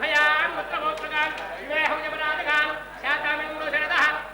भयान् मुत्रमोत्रगान् विवेहं यमराजगान् शातामिन्दो शरदः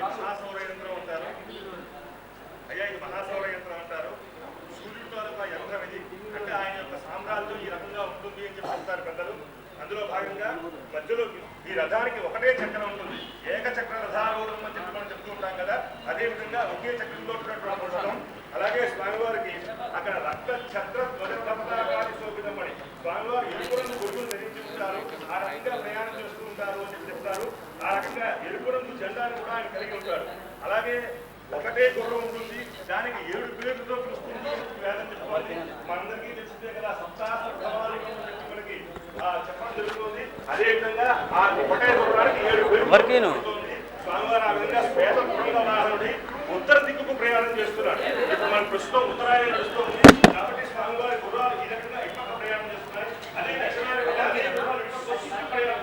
మహాసౌర యంత్రం అంటారు. అయ్యా ఇది మహాసౌర యంత్రం అంటారు. సూర్యుడి తాలూకా యంత్రం ఇది. అంటే ఆయన యొక్క సామ్రాజ్యం ఈ రకంగా ఉంటుంది అని చెప్పి చెప్తారు పెద్దలు. అందులో భాగంగా మధ్యలో ఈ రథానికి ఒకటే చక్రం ఉంటుంది. ఏకచక్ర రథారూఢం అని చెప్పి మనం చెప్తూ ఉంటాం కదా. అదేవిధంగా ఒకే చక్రంలో ఉన్నటువంటి రథం. అలాగే స్వామివారికి అక్కడ రక్త ఛత్ర ధ్వజపతాకాది శోభితమని స్వామివారు ఎరుపు రంగు గొడుగులు ధరించి ఉంటారు. ఆ రకంగా ప్రయాణం చేస్తూ ఉంటారు అని చెప్పి చెప్తారు. ఆ రకంగా ఎరుపు రంగు జెండాను కూడా ఆయన కలిగి ఉంటాడు. అలాగే ఒకటే గుర్రం ఉంటుంది. దానికి 7 పేర్లతో పిలుస్తుంది వేదం చెప్పుకోవాలి. మనందరికీ తెలిసిందే కదా. సప్తాహ ప్రభావికం అని చెప్పి మనకి చెప్పడం జరుగుతుంది. అదేవిధంగా ఆ ఒకటే గుర్రానికి 7 పేర్లు స్వామివారు ఆ విధంగా శ్వేత పురంగ వాహనుడి ఉత్తర దిక్కుకు ప్రయాణం చేస్తున్నాడు. ఇప్పుడు మన ప్రస్తుతం ఉత్తరాయణ నడుస్తుంది కాబట్టి స్వామివారి గుర్రాలు ఈ రకంగా ఇప్పక ప్రయాణం చేస్తున్నారు. అదే దక్షిణాయన గుర్రాలు ప్రయాణం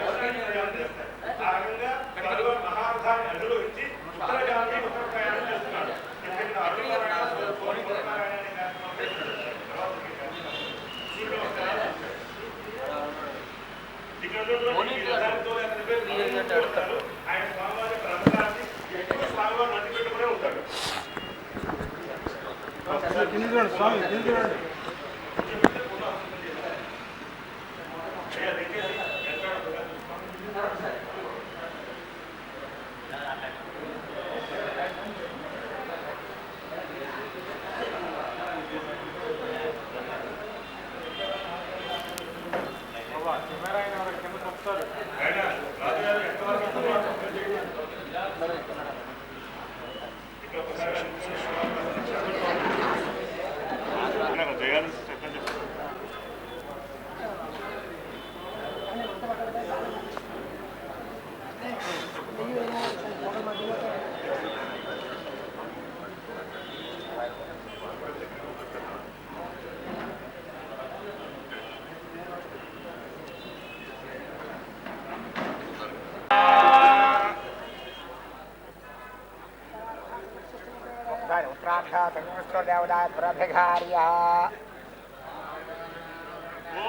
చేస్తారు. ఆ రకంగా స్వామివారి మహారథాన్ని అధిరోహించి ఉత్తరగామి ఉత్తర ప్రయాణం చేస్తున్నాడు. ఆయన స్వామివారి రథాన్ని ఎక్కువ స్వామివారు మధ్య పెట్టుకునే ఉంటాడు. స్వామి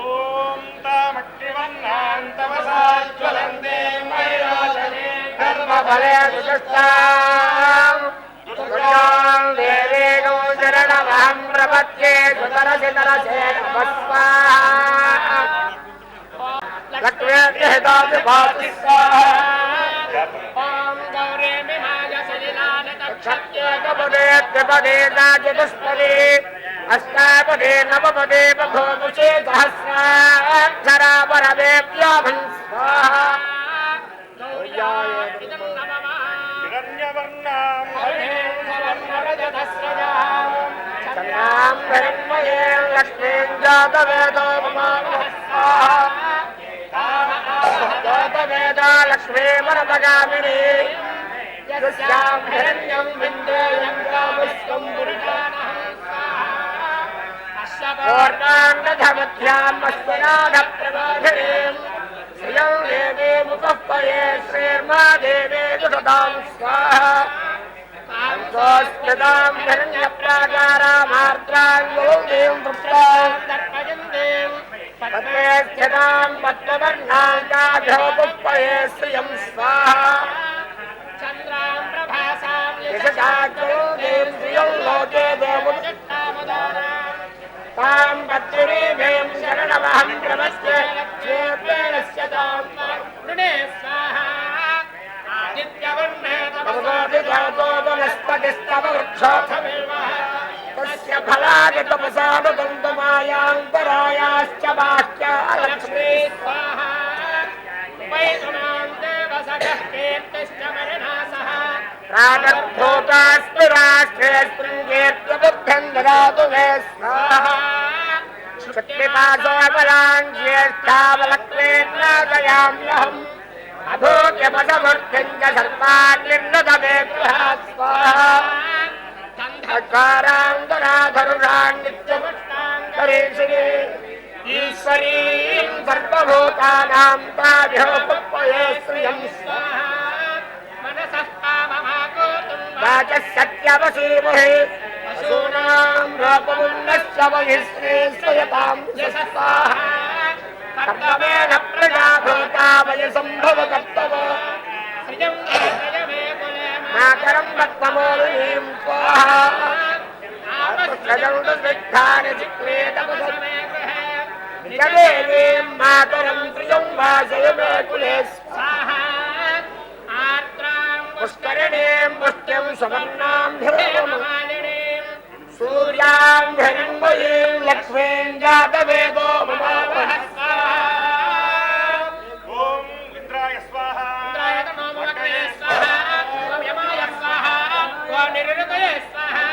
ఓం తామక్తివన్నాంతవసాజ్వలందే మైరాజనే ధర్మఫలే సుష్టాం దుర్గాం దేవేగో శరణమహం ప్రపద్యే సుతరసితరసే నమస్వాహా లక్ష్మీర్హితాది భాతి స్వాహా ఓం గౌరీ విమాయ సలిలానతక్షత్యేకపదే త్రిపదే చతుష్పదే అష్టాపదే నవపదే బభూముషే సహస్రాక్షరాపరదేవ్యాభం స్వాహా గౌర్యాయేదం నమః హిరణ్యవర్ణాం హరిణేంద్రవర్ణరజతస్రజాం చంద్రాం హిరణ్మయే లక్ష్మీం జాతవేదో మమావః స్వాహా జాతవేద లక్ష్మీ వరదగామినీ యస్యాం హిరణ్యం విందేయం కామస్తం పురుషానః పూర్ణాన్నధమధ్యాం అస్మనాథ ప్రబోధినీం శ్రియం దేవీ ముపఃపయే శ్రీర్మా దేవీ దుషతాం స్వాహా కాంతోస్మితాం హిరణ్యప్రాకారామార్ద్రాం యోగీం వృత్తాం దర్పయంతీం పద్మే స్థితాం పద్మవర్ణాం కాఘోపుప్పయే శ్రియం స్వాహా చంద్రాం ప్రభాసాం యశశాగ్రోగీం శ్రియం లోకే దేవముదిష్టాముదారాం तां पत्रिभीं शरणमहं प्रपद्ये लक्ष्मीर्देवस्य तां वरुणे स्वाहा आदित्यवर्णे तपसादिजातो वनस्पतिस्तव वृक्षोऽथमेवः तस्य फलानि तपसानुगन्धमायान्तरायाश्च बाह्या लक्ष्मी स्वाहा वैष्णां देवसखः कीर्तिश्च मरणा प्राणभूतास्मि राष्ट्रे स्पृङ्गेत्यबुद्धं ददातु मे स्वाहा शुक्तिपाशोऽबलां ज्येष्ठावलक्ष्मीर्नादयाम्यहम् अभूत्यपदमूर्तिं च सर्वान् निर्नदमे गृहात् स्वाहा चन्द्रकारां गणाधरुणां नित्यमुष्टाङ्करीषिणी ईश्वरीं सर्वभूतानां ताभ्यो पुष्पये श्रियं स्वाहा मनसः वाचः सत्यवसीमहे पशूनां रूपमुन्नस्य बहिश्री स्वयतां यशः स्वाहा कर्तमेन प्रजाभूता प्रलय संभव कर्तव मातरं भक्तमोलिनीं स्वाहा आत्मकदौडविद्धानि चिक्लेतपसमे निजदेवीं मातरं त्रिजं वासय मे कुले स्वाहा पुष्करिणीं पुष्ट्यं सुवर्णां धिरेमालिनीं सूर्यां हिरण्मयीं लक्ष्मीं जातवेदो ममावह स्वाहा ओम इंद्राय स्वाहा इंद्राय नमो स्वाहा ओम यमाय स्वाहा ओम निरृतये स्वाहा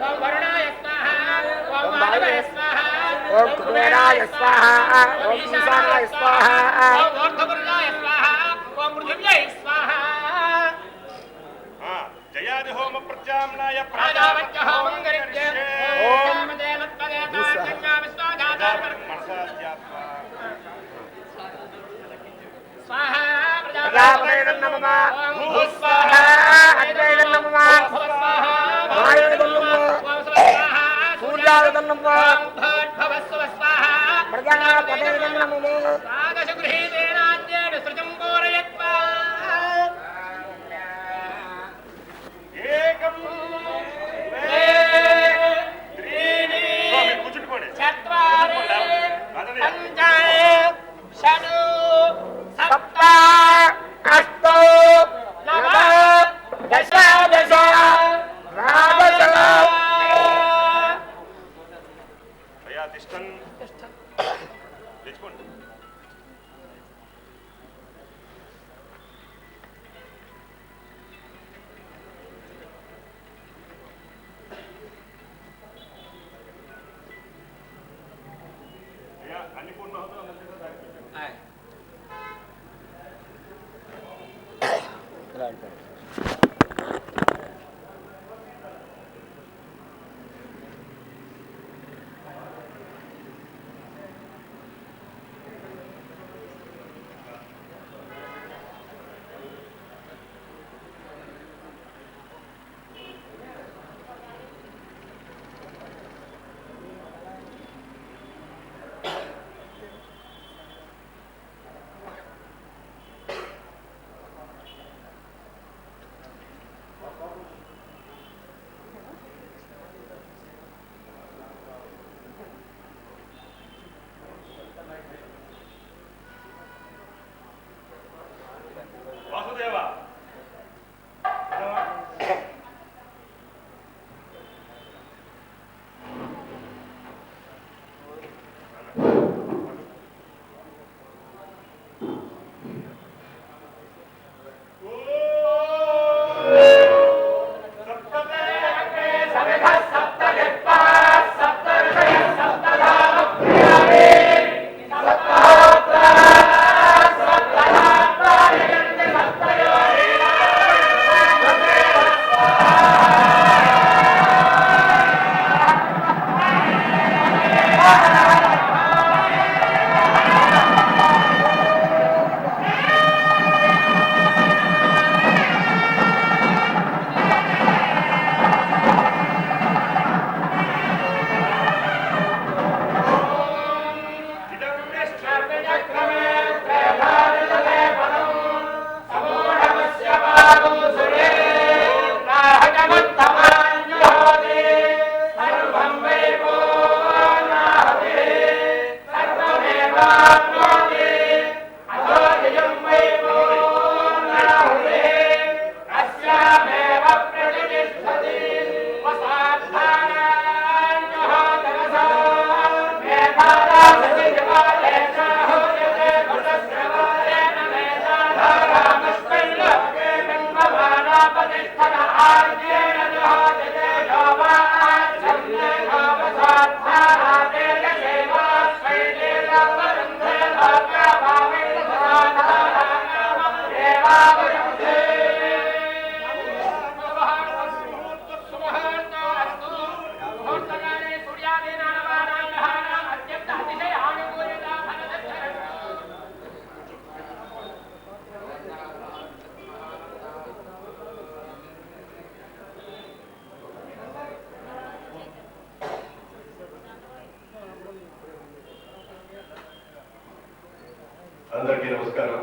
ओम वरुणाय स्वाहा ओम माधवाय स्वाहा ओम कुबेराय स्वाहा ओम ईशानाय स्वाहा ओम अर्धकुलाय स्वाहा ओम पृथिव्यै स्वाहा जयादि होम प्रत्याम्नाय प्राजावच्च होमं गरिष्ये ओम देवत्वगे ताज्ञा विश्वजाता स्वाहा प्रजापते नमः ओम स्वाहा अग्नये नमः स्वाहा वायुवे नमः ओम स्वाहा सूर्याय नमः भवस्व स्वाहा प्रजापते नमः आगशगृहीतेनाद्येन सृजं कोरयत्वा एकं त्रीणि కూర్చుండి चत्वारि पञ्च षड् सप्त अष्ट नव दश दश అయ్యా తిష్టన్ తెచ్చుకోండి అయ్యా అన్ని పూర్ణ అవుతుంది వాసుదేవ అందరికీ నమస్కారం.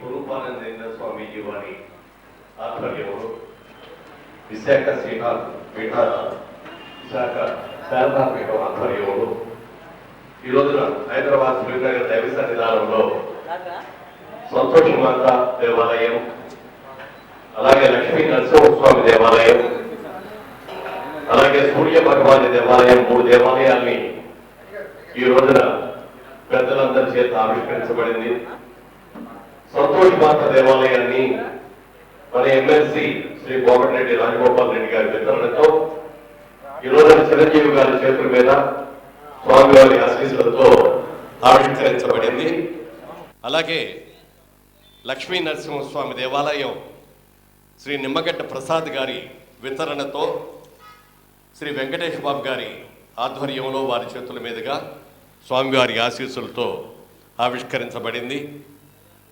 స్వరూపానంద స్వామీజీ వారి ఆధ్వర్యంలో విశాఖ విశాఖ శారదాపీఠం ఆధ్వర్యంలో ఈ రోజున హైదరాబాద్ శ్రీనగర్ దైవ సన్నిధానంలో సంతోషమాత దేవాలయం, అలాగే లక్ష్మీ నరసింహస్వామి దేవాలయం, అలాగే సూర్య భగవాని దేవాలయం, 3 దేవాలయాల్ని ఈ రోజున పెద్దలందరి చేత ఆవిష్కరించబడింది. సంతోషమాత దేవాలయాన్ని మన ఎమ్మెల్సీ శ్రీ కోమటిరెడ్డి రాజగోపాల్ రెడ్డి గారి వితరణతో ఈ రోజున చిరంజీవి గారి చేతుల మీద స్వామివారి ఆశీస్సులతో ఆవిష్కరించబడింది. అలాగే లక్ష్మీ నరసింహస్వామి దేవాలయం శ్రీ నిమ్మగడ్డ ప్రసాద్ గారి వితరణతో శ్రీ వెంకటేష్ బాబు గారి ఆధ్వర్యంలో వారి చేతుల మీదుగా స్వామివారి ఆశీస్సులతో ఆవిష్కరించబడింది.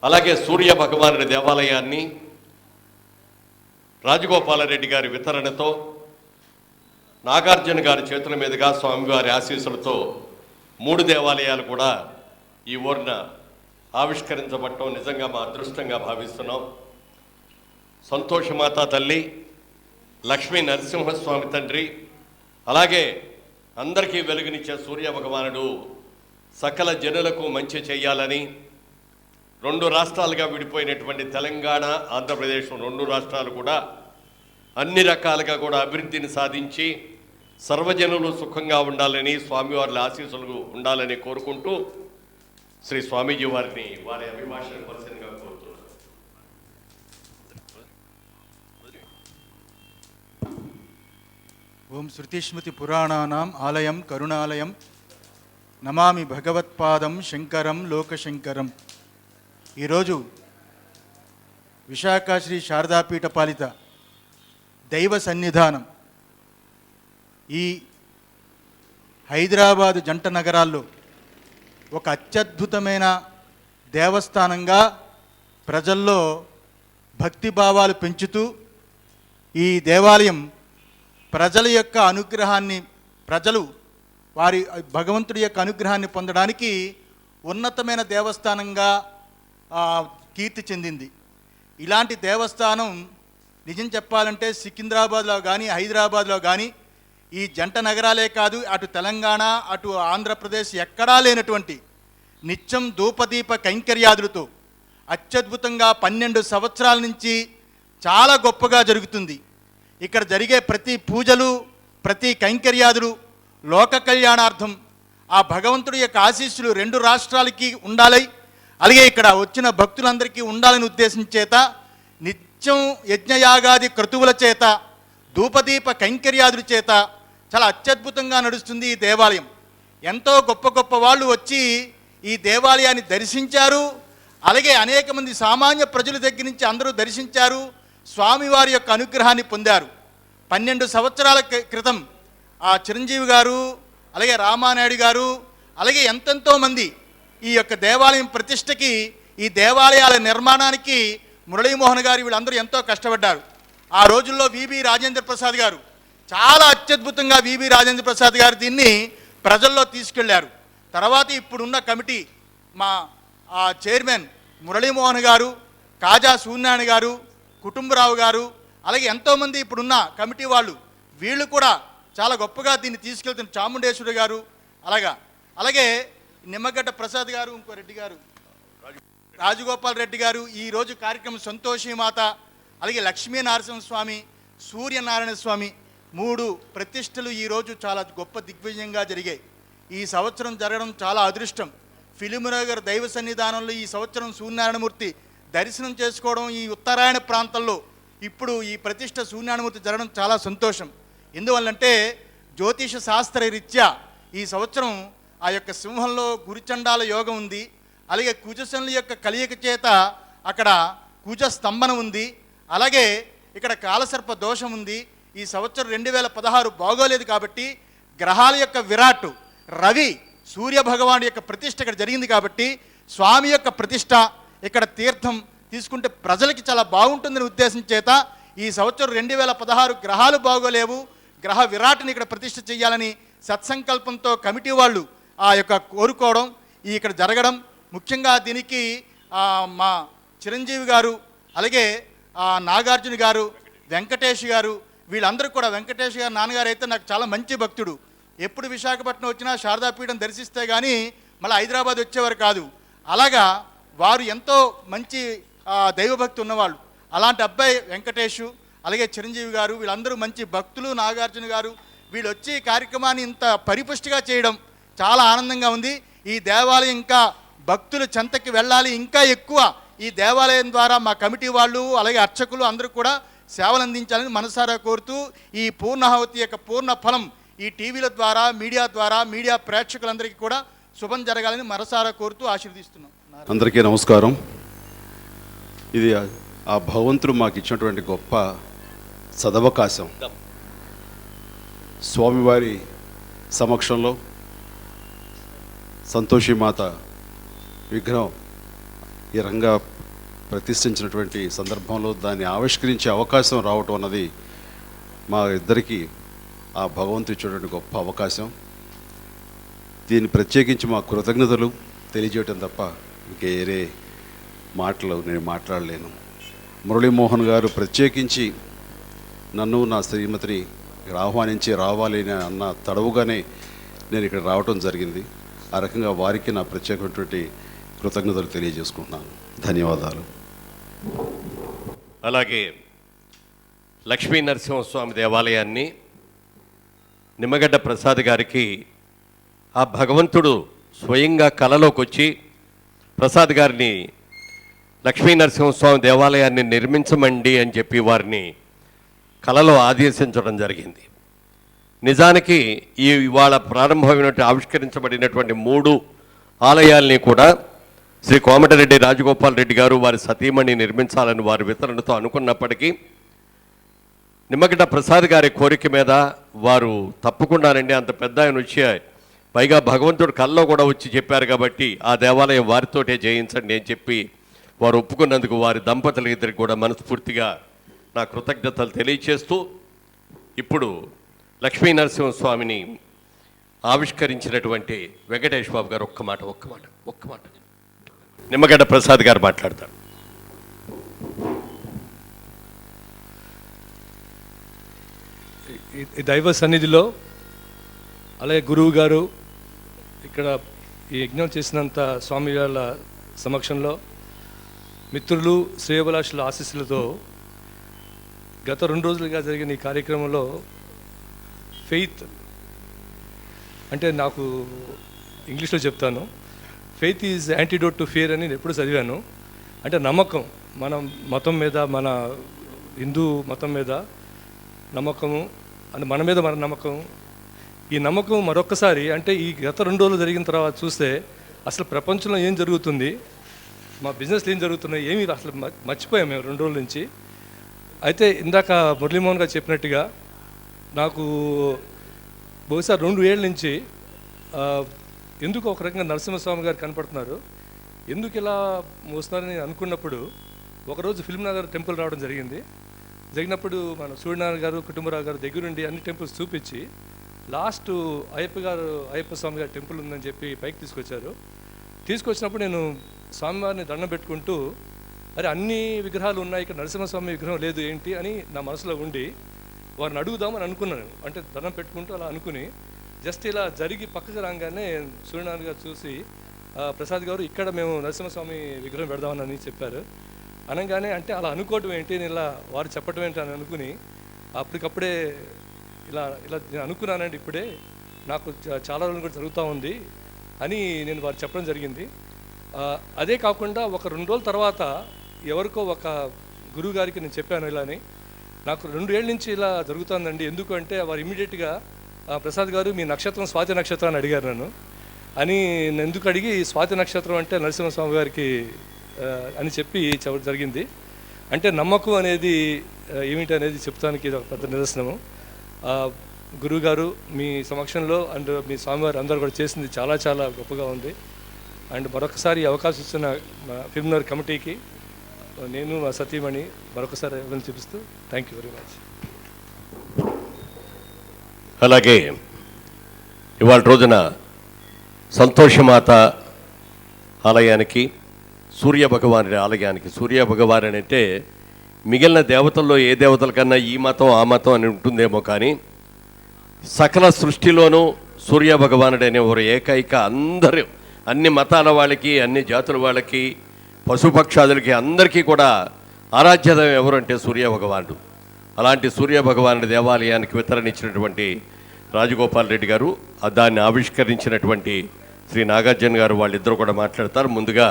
అలాగే సూర్య భగవానుడి దేవాలయాన్ని రాజగోపాలరెడ్డి గారి వితరణతో నాగార్జున గారి చేతుల మీదుగా స్వామివారి ఆశీస్సులతో 3 దేవాలయాలు కూడా ఈ ఊరిన ఆవిష్కరించబడటం నిజంగా మా అదృష్టంగా భావిస్తున్నాం. సంతోషమాత తల్లి, లక్ష్మీ నరసింహస్వామి తండ్రి, అలాగే అందరికీ వెలుగునిచ్చే సూర్య భగవానుడు సకల జనులకు మంచి చేయాలని 2 రాష్ట్రాలుగా విడిపోయినటువంటి తెలంగాణ, ఆంధ్రప్రదేశ్ 2 రాష్ట్రాలు కూడా అన్ని రకాలుగా కూడా అభివృద్ధిని సాధించి సర్వజనులు సుఖంగా ఉండాలని, స్వామివారి ఆశీస్సులు ఉండాలని కోరుకుంటూ శ్రీ స్వామీజీ వారిని వారి అభిభాషణ పరిశీలనగా కోరుతున్నారు. ఓం శృతిస్మృతి పురాణానాం ఆలయం కరుణాలయం నమామి భగవత్పాదం శంకరం లోకశంకరం. ఈరోజు విశాఖ శ్రీ శారదాపీఠ పాలిత దైవ సన్నిధానం ఈ హైదరాబాదు జంట నగరాల్లో ఒక అత్యద్భుతమైన దేవస్థానంగా ప్రజల్లో భక్తిభావాలు పెంచుతూ ఈ దేవాలయం ప్రజల యొక్క అనుగ్రహాన్ని, ప్రజలు వారి భగవంతుడి యొక్క అనుగ్రహాన్ని పొందడానికి ఉన్నతమైన దేవస్థానంగా కీర్తి చెందింది. ఇలాంటి దేవస్థానం నిజం చెప్పాలంటే సికింద్రాబాద్లో కానీ హైదరాబాద్లో కానీ ఈ జంట నగరాలే కాదు, అటు తెలంగాణ అటు ఆంధ్రప్రదేశ్ ఎక్కడా లేనటువంటి నిత్యం ధూపదీప కైంకర్యాదులతో అత్యద్భుతంగా 12 సంవత్సరాల నుంచి చాలా గొప్పగా జరుగుతుంది. ఇక్కడ జరిగే ప్రతి పూజలు, ప్రతి కైంకర్యాదులు లోక కళ్యాణార్థం ఆ భగవంతుడి యొక్క ఆశీస్సులు 2 రాష్ట్రాలకి ఉండాలి, అలాగే ఇక్కడ వచ్చిన భక్తులందరికీ ఉండాలని ఉద్దేశం చేత నిత్యం యజ్ఞయాగాది క్రతువుల చేత, ధూపదీప కైంకర్యాదుల చేత చాలా అత్యద్భుతంగా నడుస్తుంది ఈ దేవాలయం. ఎంతో గొప్ప గొప్ప వాళ్ళు వచ్చి ఈ దేవాలయాన్ని దర్శించారు. అలాగే అనేక మంది సామాన్య ప్రజల దగ్గర నుంచి అందరూ దర్శించారు, స్వామివారి యొక్క అనుగ్రహాన్ని పొందారు. 12 సంవత్సరాల క్రితం ఆ చిరంజీవి గారు, అలాగే రామానాయుడు గారు, అలాగే ఎంతెంతో మంది ఈ యొక్క దేవాలయం ప్రతిష్టకి, ఈ దేవాలయాల నిర్మాణానికి మురళీమోహన్ గారు వీళ్ళందరూ ఎంతో కష్టపడ్డారు. ఆ రోజుల్లో విబి రాజేంద్ర ప్రసాద్ గారు చాలా అత్యద్భుతంగా రాజేంద్ర ప్రసాద్ గారు దీన్ని ప్రజల్లో తీసుకెళ్లారు. తర్వాత ఇప్పుడున్న కమిటీ మా చైర్మన్ మురళీమోహన్ గారు, కాజా సూర్యనారాయణ గారు, కుటుంబరావు గారు, అలాగే ఎంతోమంది ఇప్పుడున్న కమిటీ వాళ్ళు వీళ్ళు కూడా చాలా గొప్పగా దీన్ని తీసుకెళ్తున్న చాముండేశ్వరి గారు, అలాగే నిమ్మగడ్డ ప్రసాద్ గారు, ఇంకో రెడ్డి గారు, రాజగోపాల్ రెడ్డి గారు. ఈరోజు కార్యక్రమం సంతోషిమాత, అలాగే లక్ష్మీ నరసింహస్వామి, సూర్యనారాయణ స్వామి 3 ప్రతిష్టలు ఈరోజు చాలా గొప్ప దిగ్విజయంగా జరిగాయి. ఈ సంవత్సరం జరగడం చాలా అదృష్టం. ఫిలింనగర్ దైవ సన్నిధానంలో ఈ సంవత్సరం సూర్యనారాయణమూర్తి దర్శనం చేసుకోవడం, ఈ ఉత్తరాయణ ప్రాంతంలో ఇప్పుడు ఈ ప్రతిష్ట సూర్యనారాయణమూర్తి జరగడం చాలా సంతోషం. ఎందువల్లంటే జ్యోతిష శాస్త్ర రీత్యా ఈ సంవత్సరం ఆ యొక్క సింహంలో గురుచండాల యోగం ఉంది, అలాగే కుజశనుల యొక్క కలియక చేత అక్కడ కుజ స్తంభన ఉంది, అలాగే ఇక్కడ కాలసర్ప దోషం ఉంది. ఈ సంవత్సరం 2016 బాగోలేదు కాబట్టి గ్రహాల యొక్క విరాట్ రవి సూర్య భగవాను యొక్క ప్రతిష్ట ఇక్కడ జరిగింది కాబట్టి స్వామి యొక్క ప్రతిష్ట ఇక్కడ తీర్థం తీసుకుంటే ప్రజలకి చాలా బాగుంటుందని ఉద్దేశం చేత ఈ సంవత్సరం 2016 గ్రహాలు బాగోలేవు, గ్రహ విరాట్ని ఇక్కడ ప్రతిష్ట చేయాలని సత్సంకల్పంతో కమిటీ వాళ్ళు ఆ యొక్క కోరుకోవడం, ఇక్కడ జరగడం. ముఖ్యంగా దీనికి మా చిరంజీవి గారు, అలాగే నాగార్జున గారు, వెంకటేష్ గారు, వీళ్ళందరూ కూడా, వెంకటేష్ గారు నాన్నగారు అయితే నాకు చాలా మంచి భక్తుడు. ఎప్పుడు విశాఖపట్నం వచ్చినా శారదాపీఠం దర్శిస్తే కానీ మళ్ళీ హైదరాబాద్ వచ్చేవారు కాదు. అలాగా వారు ఎంతో మంచి దైవభక్తి ఉన్నవాళ్ళు. అలాంటి అబ్బాయి వెంకటేష్, అలాగే చిరంజీవి గారు, వీళ్ళందరూ మంచి భక్తులు. నాగార్జున గారు వీళ్ళు వచ్చి కార్యక్రమాన్ని ఇంత పరిపుష్టిగా చేయడం చాలా ఆనందంగా ఉంది. ఈ దేవాలయం ఇంకా భక్తులు చెంతకి వెళ్ళాలి, ఇంకా ఎక్కువ ఈ దేవాలయం ద్వారా మా కమిటీ వాళ్ళు, అలాగే అర్చకులు అందరూ కూడా సేవలు అందించాలని మనసారా కోరుతూ, ఈ పూర్ణాహుతి యొక్క పూర్ణ ఫలం ఈ టీవీల ద్వారా, మీడియా ప్రేక్షకులందరికీ కూడా శుభం జరగాలని మనసారా కోరుతూ ఆశీర్వదిస్తున్నాం. అందరికీ నమస్కారం. ఇది ఆ భగవంతుడు మాకు ఇచ్చినటువంటి గొప్ప సదవకాశం. స్వామివారి సమక్షంలో సంతోషిమాత విగ్రహం ఈ రంగా ప్రతిష్ఠించినటువంటి సందర్భంలో దాన్ని ఆవిష్కరించే అవకాశం రావటం అన్నది మా ఇద్దరికీ ఆ భగవంతుడు ఇచ్చినటువంటి గొప్ప అవకాశం. దీన్ని ప్రత్యేకించి మా కృతజ్ఞతలు తెలియజేయటం తప్ప ఇంకేరే మాటలు నేను మాట్లాడలేను. మురళీమోహన్ గారు ప్రత్యేకించి నన్ను, నా శ్రీమతిని ఇక్కడ ఆహ్వానించి రావాలి అన్న తడవుగానే నేను ఇక్కడ రావటం జరిగింది. ఆ రకంగా వారికి నా ప్రత్యేకమైనటువంటి కృతజ్ఞతలు తెలియజేసుకుంటున్నాను. ధన్యవాదాలు. అలాగే లక్ష్మీ నరసింహస్వామి దేవాలయాన్ని నిమ్మగడ్డ ప్రసాద్ గారికి ఆ భగవంతుడు స్వయంగా కలలోకి వచ్చి ప్రసాద్ గారిని లక్ష్మీ నరసింహస్వామి దేవాలయాన్ని నిర్మించమండి అని చెప్పి వారిని కలలో ఆదేశించడం జరిగింది. నిజానికి ఇవాళ ప్రారంభమైనటువంటి ఆవిష్కరించబడినటువంటి 3 ఆలయాల్ని కూడా శ్రీ కోమటిరెడ్డి రాజగోపాల్ రెడ్డి గారు వారి సతీమణి నిర్మించాలని వారి వితరణతో అనుకున్నప్పటికీ నిమ్మగడ్డ ప్రసాద్ గారి కోరిక మీద వారు తప్పకుండానండి, అంత పెద్ద ఆయన వచ్చి పైగా భగవంతుడు కల్లో కూడా వచ్చి చెప్పారు కాబట్టి ఆ దేవాలయం వారితోటే చేయించండి అని చెప్పి వారు ఒప్పుకున్నందుకు వారి దంపతులిద్దరికి కూడా మనస్ఫూర్తిగా నా కృతజ్ఞతలు తెలియచేస్తూ, ఇప్పుడు లక్ష్మీ నరసింహస్వామిని ఆవిష్కరించినటువంటి వెంకటేష్ బాబు గారు ఒక్క మాట నిమ్మగడ్డ ప్రసాద్ గారు మాట్లాడతారు. ఈ దైవ సన్నిధిలో అలాగే గురువు గారు ఇక్కడ ఈ యజ్ఞం చేసినంత స్వామి వాళ్ళ సమక్షంలో మిత్రులు, శ్రేయోభిలాషుల ఆశీస్సులతో గత 2 రోజులుగా జరిగిన ఈ కార్యక్రమంలో ఫెయిత్ అంటే, నాకు ఇంగ్లీష్లో చెప్తాను, faith is antidote to fear అని నేను ఎప్పుడు చదివాను. అంటే నమ్మకం, మన మతం మీద, మన హిందూ మతం మీద నమ్మకము, అంటే మన మీద మన నమ్మకం. ఈ నమ్మకం మరొక్కసారి అంటే ఈ గత 2 రోజులు జరిగిన తర్వాత చూస్తే అసలు ప్రపంచంలో ఏం జరుగుతుంది, మా బిజినెస్లో ఏం జరుగుతున్నాయి, ఏమి అసలు మర్చిపోయాం మేము 2 రోజుల నుంచి. అయితే ఇందాక మురళీమోహన్ గారు చెప్పినట్టుగా నాకు బహుశా 2 ఏళ్ళ నుంచి ఎందుకు ఒక రకంగా నరసింహస్వామి గారు కనపడుతున్నారు, ఎందుకు ఇలా వస్తున్నారని అనుకున్నప్పుడు ఒకరోజు ఫిల్మ్ నగర్ టెంపుల్ రావడం జరిగినప్పుడు మన సూర్యనారాయణ గారు, కుటుంబరావు గారు దగ్గరుండి అన్ని టెంపుల్స్ చూపించి లాస్ట్ అయ్యప్ప స్వామి గారి టెంపుల్ ఉందని చెప్పి పైకి తీసుకొచ్చినప్పుడు నేను స్వామివారిని దండం పెట్టుకుంటూ, అరే అన్ని విగ్రహాలు ఉన్నాయి, ఇక్కడ నరసింహస్వామి విగ్రహం లేదు ఏంటి అని నా మనసులో ఉండి వారిని అడుగుదామని అనుకున్నాను. అంటే దండం పెట్టుకుంటూ అలా అనుకుని జస్ట్ ఇలా జరిగి పక్కకు రాగానే సూర్యనారాయణ గారు చూసి, ప్రసాద్ గారు ఇక్కడ మేము నరసింహస్వామి విగ్రహం పెడదామని చెప్పారు. అనగానే అంటే అలా అనుకోవటం ఏంటి, నేను ఇలా వారు చెప్పటం ఏంటి అని అనుకుని అప్పటికప్పుడే ఇలా నేను అనుకున్నానండి, ఇప్పుడే నాకు చాలా రోజులు కూడా జరుగుతూ ఉంది అని నేను వారు చెప్పడం జరిగింది. అదే కాకుండా ఒక 2 రోజుల తర్వాత ఎవరికో ఒక గురువు గారికి నేను చెప్పాను ఇలా అని, నాకు 2 ఏళ్ళ నుంచి ఇలా జరుగుతుందండి, ఎందుకు అంటే వారు ఇమీడియట్గా ప్రసాద్ గారు మీ నక్షత్రం స్వాతి నక్షత్రం అని అడిగారు నన్ను. అని ఎందుకు అడిగి స్వాతి నక్షత్రం అంటే నరసింహస్వామి గారికి అని చెప్పి చెప్పడం జరిగింది. అంటే నమ్మకం అనేది ఏమిటి అనేది చెప్తానికి ఇది ఒక పెద్ద నిదర్శనము. గురువుగారు మీ సమక్షంలో అండ్ మీ స్వామివారు అందరూ కూడా చేసింది చాలా చాలా గొప్పగా ఉంది. అండ్ మరొకసారి అవకాశం ఇస్తున్న ఫిల్మ్ నగర్ కమిటీకి నేను మా సతీమణి మరొకసారి ఎవరిని చూపిస్తూ థ్యాంక్ యూ వెరీ మచ్. అలాగే ఇవాళ రోజున సంతోషమాత ఆలయానికి సూర్య భగవానుడి ఆలయానికి. సూర్య భగవానుడు అంటే మిగిలిన దేవతల్లో ఏ దేవతల కన్నా ఈ మతం ఆ మతం అని ఉంటుందేమో, కానీ సకల సృష్టిలోనూ సూర్య భగవానుడు అనే ఒక ఏకైక అందరూ అన్ని మతాల వాళ్ళకి, అన్ని జాతుల వాళ్ళకి, పశుపక్షాదులకి అందరికీ కూడా ఆరాధ్యత ఎవరు అంటే సూర్య భగవానుడు. అలాంటి సూర్య భగవానుడి దేవాలయానికి వితరణించినటువంటి రాజగోపాల్ రెడ్డి గారు, దాన్ని ఆవిష్కరించినటువంటి శ్రీ నాగార్జున గారు, వాళ్ళిద్దరూ కూడా మాట్లాడతారు. ముందుగా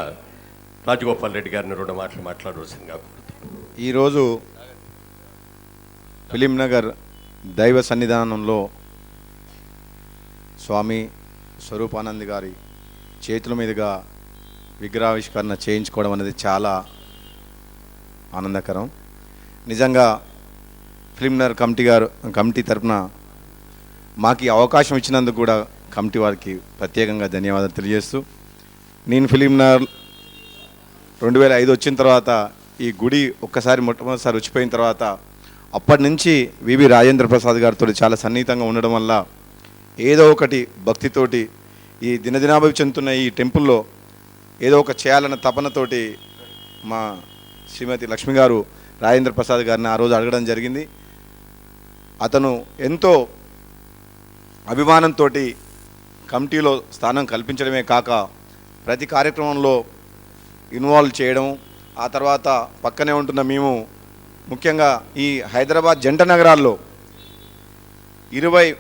రాజగోపాల్ రెడ్డి గారిని 2 మాటలు మాట్లాడవలసిందిగా. ఈరోజు ఫిలింనగర్ దైవ సన్నిధానంలో స్వామి స్వరూపానంద్ గారి చేతుల మీదుగా విగ్రహావిష్కరణ చేయించుకోవడం అనేది చాలా ఆనందకరం. నిజంగా ఫిలింనగర్ కమిటీ తరఫున మాకు ఈ అవకాశం ఇచ్చినందుకు కూడా కమిటీ వారికి ప్రత్యేకంగా ధన్యవాదాలు తెలియజేస్తూ, నేను ఫిలింనగర్ 2005 వచ్చిన తర్వాత ఈ గుడి మొట్టమొదటిసారి వచ్చిపోయిన తర్వాత అప్పటి నుంచి వివి రాజేంద్ర ప్రసాద్ గారితో చాలా సన్నిహితంగా ఉండడం వల్ల ఏదో ఒకటి భక్తితోటి ఈ దినదినాభివృద్ధి చెందుతున్న ఈ టెంపుల్లో ఏదో ఒక చేయాలన్న తపనతోటి మా శ్రీమతి లక్ష్మి గారు రాజేంద్ర ప్రసాద్ గారిని ఆ రోజు అడగడం జరిగింది. అతను ఎంతో అభిమానంతో కమిటీలో స్థానం కల్పించడమే కాక ప్రతి కార్యక్రమంలో ఇన్వాల్వ్ చేయడం, ఆ తర్వాత పక్కనే ఉంటున్న మేము ముఖ్యంగా ఈ హైదరాబాద్ జంట నగరాల్లో 20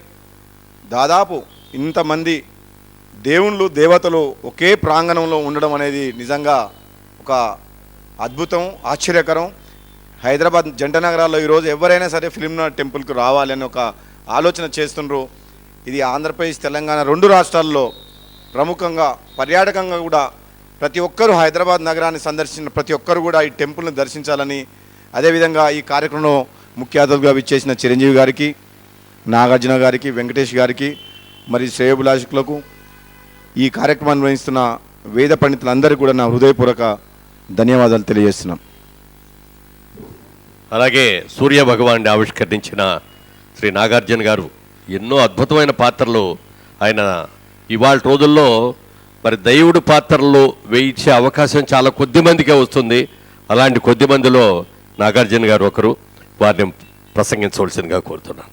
దాదాపు ఇంతమంది దేవుళ్ళు దేవతలు ఒకే ప్రాంగణంలో ఉండడం అనేది నిజంగా ఒక అద్భుతం, ఆశ్చర్యకరం. హైదరాబాద్ జంట నగరాల్లో ఈరోజు ఎవరైనా సరే ఫిలింనగర్ టెంపుల్కి రావాలని ఒక ఆలోచన చేస్తుండ్రు. ఇది ఆంధ్రప్రదేశ్, తెలంగాణ 2 రాష్ట్రాల్లో ప్రముఖంగా పర్యాటకంగా కూడా ప్రతి ఒక్కరూ హైదరాబాద్ నగరాన్ని సందర్శించిన ప్రతి ఒక్కరు కూడా ఈ టెంపుల్ని దర్శించాలని, అదేవిధంగా ఈ కార్యక్రమంలో ముఖ్య అతిథులుగా విచ్చేసిన చిరంజీవి గారికి, నాగార్జున గారికి, వెంకటేష్ గారికి, మరి శ్రేయోభిలాషకులకు, ఈ కార్యక్రమాన్ని నిర్వహిస్తున్న వేద పండితులందరికీ కూడా నా హృదయపూర్వక ధన్యవాదాలు తెలియజేస్తున్నాం. అలాగే సూర్య భగవాన్ని ఆవిష్కరించిన శ్రీ నాగార్జున గారు ఎన్నో అద్భుతమైన పాత్రలు ఆయన ఇవాళ రోజుల్లో మరి దైవుడు పాత్రలు వేయించే అవకాశం చాలా కొద్ది మందికే వస్తుంది. అలాంటి కొద్ది మందిలో నాగార్జున గారు ఒకరు. వారిని ప్రసంగించవలసిందిగా కోరుతున్నాను.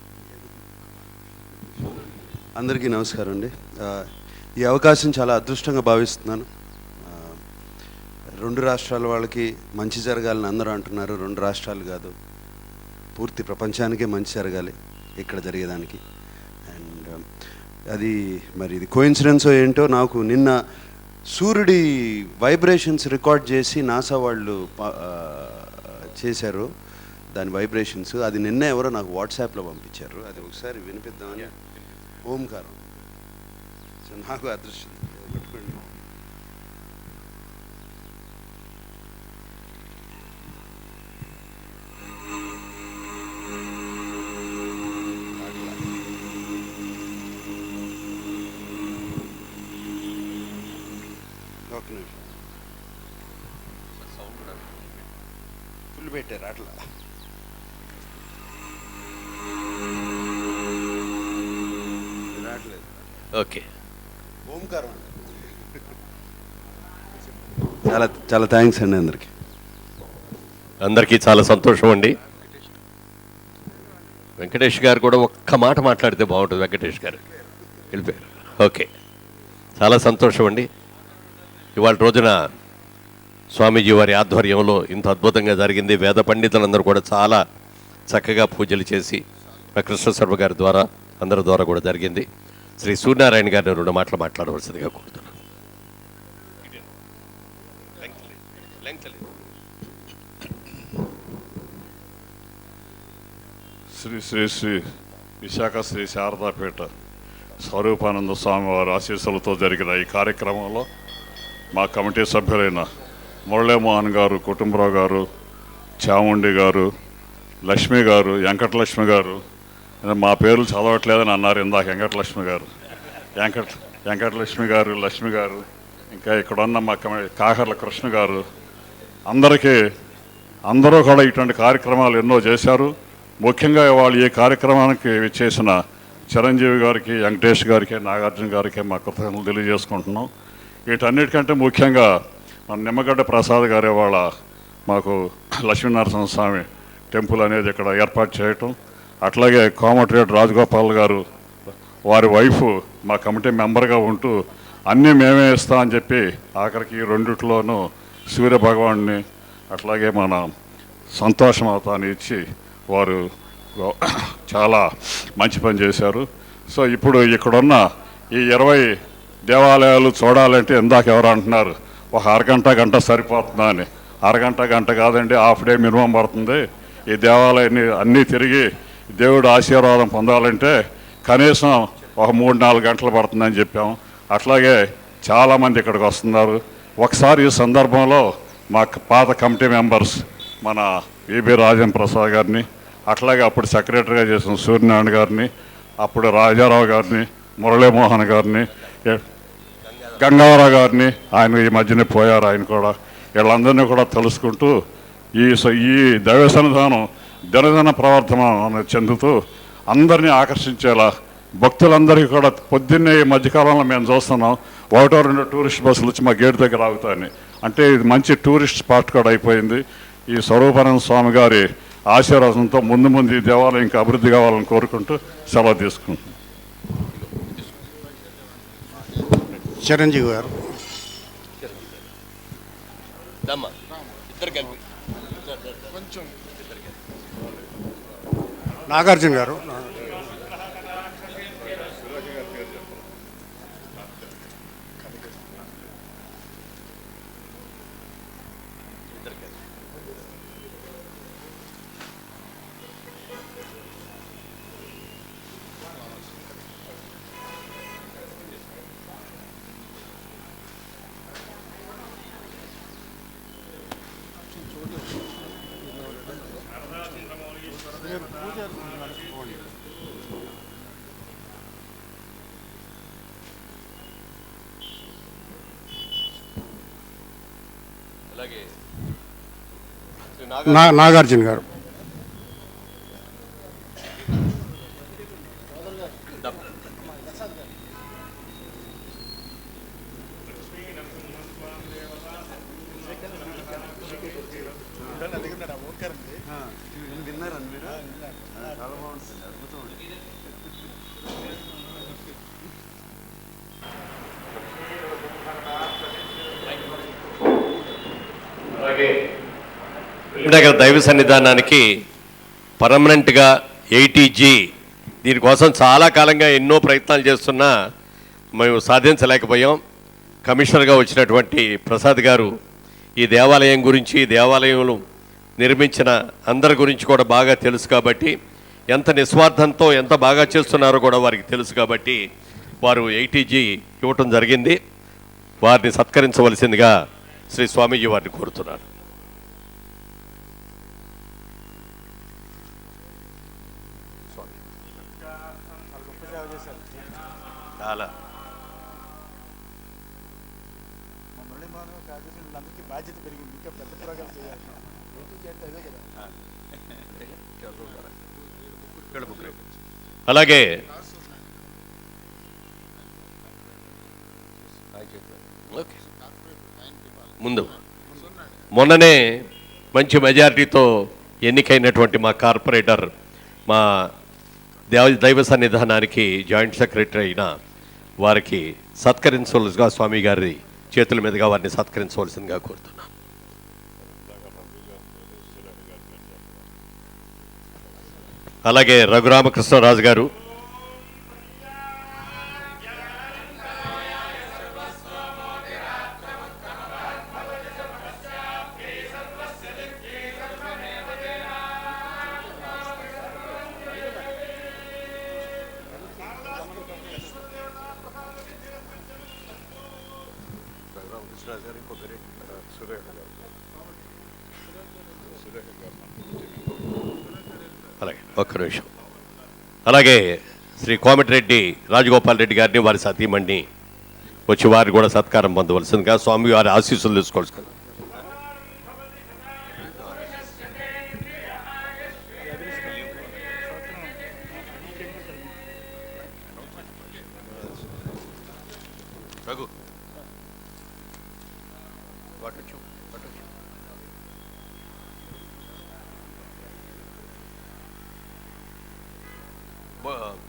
అందరికీ నమస్కారం అండి. ఈ అవకాశం చాలా అదృష్టంగా భావిస్తున్నాను. 2 రాష్ట్రాల వాళ్ళకి మంచి జరగాలని అందరూ అంటున్నారు. 2 రాష్ట్రాలు కాదు, పూర్తి ప్రపంచానికే మంచి జరగాలి ఇక్కడ జరిగేదానికి. అండ్ అది మరి ఇది కోఇన్సిడెన్సో ఏంటో, నాకు నిన్న సూర్యుడి వైబ్రేషన్స్ రికార్డ్ చేసి నాసా వాళ్ళు చేశారు. దాని వైబ్రేషన్స్ అది నిన్న ఎవరో నాకు వాట్సాప్లో పంపించారు. అది ఒకసారి వినిపిద్దామని. ఓంకారం. సో నాకు అదృష్టం. పెట్టుకోండి. ఒక నిమిషం. ఫుల్ పెట్టారు అట్లా. ఓకే. ఓంకారం. చాలా చాలా థ్యాంక్స్ అండి అందరికీ. అందరికీ చాలా సంతోషం అండి. వెంకటేష్ గారు కూడా ఒక్క మాట మాట్లాడితే బాగుంటుంది. వెంకటేష్ గారు వెళ్ళిపోయారు. ఓకే, చాలా సంతోషం అండి. ఇవాళ రోజున స్వామీజీ వారి ఆధ్వర్యంలో ఇంత అద్భుతంగా జరిగింది. వేద పండితులందరూ కూడా చాలా చక్కగా పూజలు చేసి కృష్ణ శర్మ గారి ద్వారా అందరి ద్వారా కూడా జరిగింది. శ్రీ సూర్యనారాయణ గారిని 2 మాటలు మాట్లాడవలసిందిగా కోరుతున్నాను. శ్రీ శ్రీ శ్రీ విశాఖ శ్రీ శారదాపేట స్వరూపానంద స్వామి వారి ఆశీస్సులతో జరిగిన ఈ కార్యక్రమంలో మా కమిటీ సభ్యులైన మురళీమోహన్ గారు, కుటుంబరావు గారు, చాముండి గారు, లక్ష్మి గారు, వెంకటలక్ష్మి గారు, మా పేర్లు చదవట్లేదని అన్నారు ఇందాక. వెంకటలక్ష్మి గారు, వెంకటలక్ష్మి గారు, లక్ష్మి గారు, ఇంకా ఇక్కడ ఉన్న మా కాకర్ల కృష్ణ గారు, అందరూ కూడా ఇటువంటి కార్యక్రమాలు ఎన్నో చేశారు. ముఖ్యంగా వాళ్ళు ఈ కార్యక్రమానికి చేసిన చిరంజీవి గారికి, వెంకటేష్ గారికి, నాగార్జున గారికి మా కృతజ్ఞతలు తెలియజేసుకుంటున్నాం. వీటన్నిటికంటే ముఖ్యంగా మన నిమ్మగడ్డ ప్రసాద్ గారి వాళ్ళ మాకు లక్ష్మీనరసింహస్వామి టెంపుల్ అనేది ఇక్కడ ఏర్పాటు చేయటం, అట్లాగే కోమటిరెడ్డి రాజగోపాల్ గారు వారి వైఫ్ మా కమిటీ మెంబర్గా ఉంటూ అన్నీ మేమే ఇస్తామని చెప్పి ఆఖరికి రెండిట్లోనూ సూర్య భగవాన్ని అట్లాగే మన సంతోషమవుతాన్ని ఇచ్చి వారు చాలా మంచి పని చేశారు. సో ఇప్పుడు ఇక్కడున్న ఈ 20 దేవాలయాలు చూడాలంటే ఇందాక ఎవరు అంటున్నారు ఒక అరగంట గంట సరిపోతుందా అని. అరగంట గంట కాదండి, హాఫ్ డే మినిమం పడుతుంది. ఈ దేవాలయాన్ని అన్నీ తిరిగి దేవుడు ఆశీర్వాదం పొందాలంటే కనీసం ఒక 3-4 గంటలు పడుతుందని చెప్పాం. అట్లాగే చాలామంది ఇక్కడికి వస్తున్నారు. ఒకసారి ఈ సందర్భంలో మా పాత కమిటీ మెంబర్స్ మన విబి రాజేంద్ర ప్రసాద్ గారిని, అట్లాగే అప్పుడు సెక్రటరీగా చేసిన సూర్యనారాయణ గారిని, అప్పుడు రాజారావు గారిని, మురళీమోహన్ గారిని, గంగారావు గారిని, ఆయన ఈ మధ్యనే పోయారు ఆయన కూడా, వీళ్ళందరినీ కూడా తెలుసుకుంటూ ఈ దైవ సన్నిధానం దినదిన ప్రవర్తన చెందుతూ అందరినీ ఆకర్షించేలా భక్తులందరికీ కూడా పొద్దున్నే ఈ మధ్యకాలంలో మేము చూస్తున్నాం 1-2 టూరిస్ట్ బస్సులు వచ్చి మా గేట్ దగ్గర ఆగుతాయని. అంటే ఇది మంచి టూరిస్ట్ స్పాట్ కూడా అయిపోయింది. ఈ స్వరూపానంద స్వామి గారి ఆశీర్వాదంతో ముందు ఈ దేవాలయం ఇంకా అభివృద్ధి కావాలని కోరుకుంటూ సెలవు తీసుకుంటున్నాం. చిరంజీవి గారు, నాగార్జున గారు, నాగార్జున గారు, నగర దైవ సన్నిధానానికి పర్మనెంట్గా 80G దీనికోసం చాలా కాలంగా ఎన్నో ప్రయత్నాలు చేస్తున్నా మేము సాధించలేకపోయాం. కమిషనర్గా వచ్చినటువంటి ప్రసాద్ గారు ఈ దేవాలయం గురించి, దేవాలయంలో నిర్మించిన అందరి గురించి కూడా బాగా తెలుసు కాబట్టి, ఎంత నిస్వార్థంతో ఎంత బాగా చేస్తున్నారో కూడా వారికి తెలుసు కాబట్టి వారు 80G ఇవ్వటం జరిగింది. వారిని సత్కరించవలసిందిగా శ్రీ స్వామీజీ వారిని కోరుతున్నారు. చాలా బాధ్యత పెరిగింది, ఇంకా పెద్ద ప్రోగ్రామ్ చేయాలి. అలాగే ముందు మొన్ననే మంచి మెజారిటీతో ఎన్నికైనటువంటి మా కార్పొరేటర్, మా దైవ సన్నిధానానికి జాయింట్ సెక్రటరీ అయిన వారికి సత్కరించవలసిగా స్వామి గారి చేతుల మీదుగా వారిని సత్కరించవలసిందిగా కోరుతున్నాను. అలాగే రఘురామకృష్ణరాజు గారు, అలాగే ఒక్క నిమిషం, అలాగే శ్రీ కోమటిరెడ్డి రాజగోపాల్ రెడ్డి గారిని, వారి సతీమణిని వచ్చి వారిని కూడా సత్కారం పొందవలసిందిగా, స్వామి వారి ఆశీస్సులు తీసుకోవాల్సింది.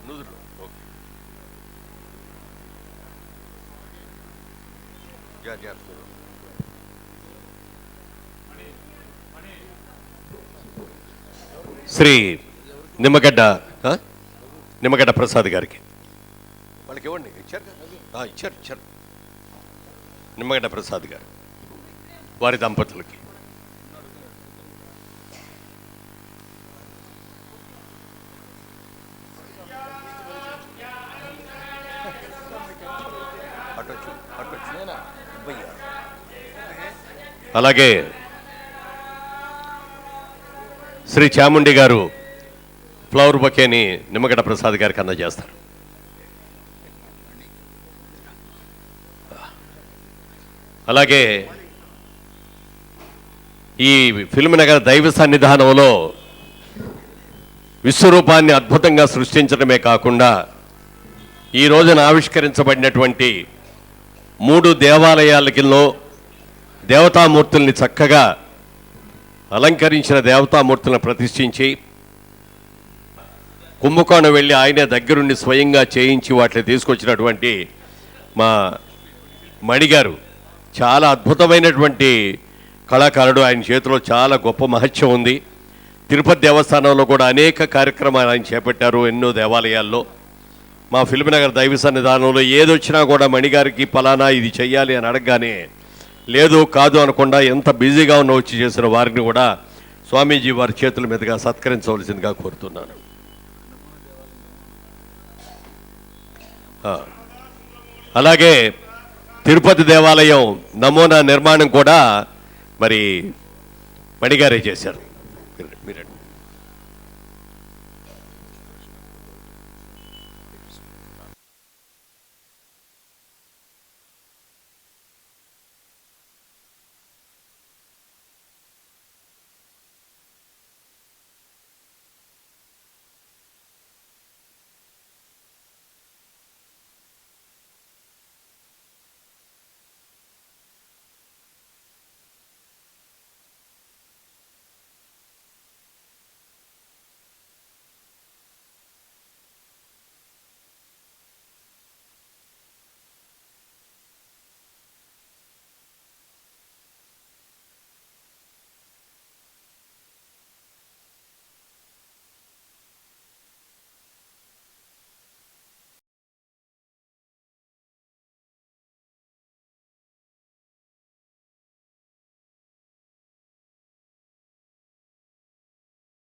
నుదురు ఓకే శ్రీ నిమ్మగడ్డ ప్రసాద్ గారికి వాళ్ళకి ఇవ్వండి. ఇచ్చారు నిమ్మగడ్డ ప్రసాద్ గారు వారి దంపతులకి. అలాగే శ్రీ చాముండి గారు ఫ్లవర్ బొకేని నిమ్మగడ్డ ప్రసాద్ గారికి అందజేస్తారు. అలాగే ఈ ఫిల్మ్ నగర్ దైవ సన్నిధానంలో విశ్వరూపాన్ని అద్భుతంగా సృష్టించడమే కాకుండా ఈ రోజున ఆవిష్కరించబడినటువంటి 3 దేవాలయాలలో దేవతామూర్తుల్ని చక్కగా అలంకరించిన దేవతామూర్తులను ప్రతిష్ఠించి కుంభకోణం వెళ్ళి ఆయనే దగ్గరుండి స్వయంగా చేయించి వాటిని తీసుకొచ్చినటువంటి మా మణిగారు చాలా అద్భుతమైనటువంటి కళాకారుడు. ఆయన చేతిలో చాలా గొప్ప మహత్యం ఉంది. తిరుపతి దేవస్థానంలో కూడా అనేక కార్యక్రమాలు ఆయన చేపట్టారు ఎన్నో దేవాలయాల్లో. మా ఫిల్మ్ నగర్ దైవ సన్నిధానంలో ఏదొచ్చినా కూడా మణిగారికి పలానా ఇది చెయ్యాలి అని అడగగానే లేదు కాదు అనకుండా ఎంత బిజీగా ఉన్న వచ్చి చేసిన వారిని కూడా స్వామీజీ వారి చేతుల మీదుగా సత్కరించవలసిందిగా కోరుతున్నాను. అలాగే తిరుపతి దేవాలయం నమూనా నిర్మాణం కూడా మరి మణిగారే చేశారు. మీరు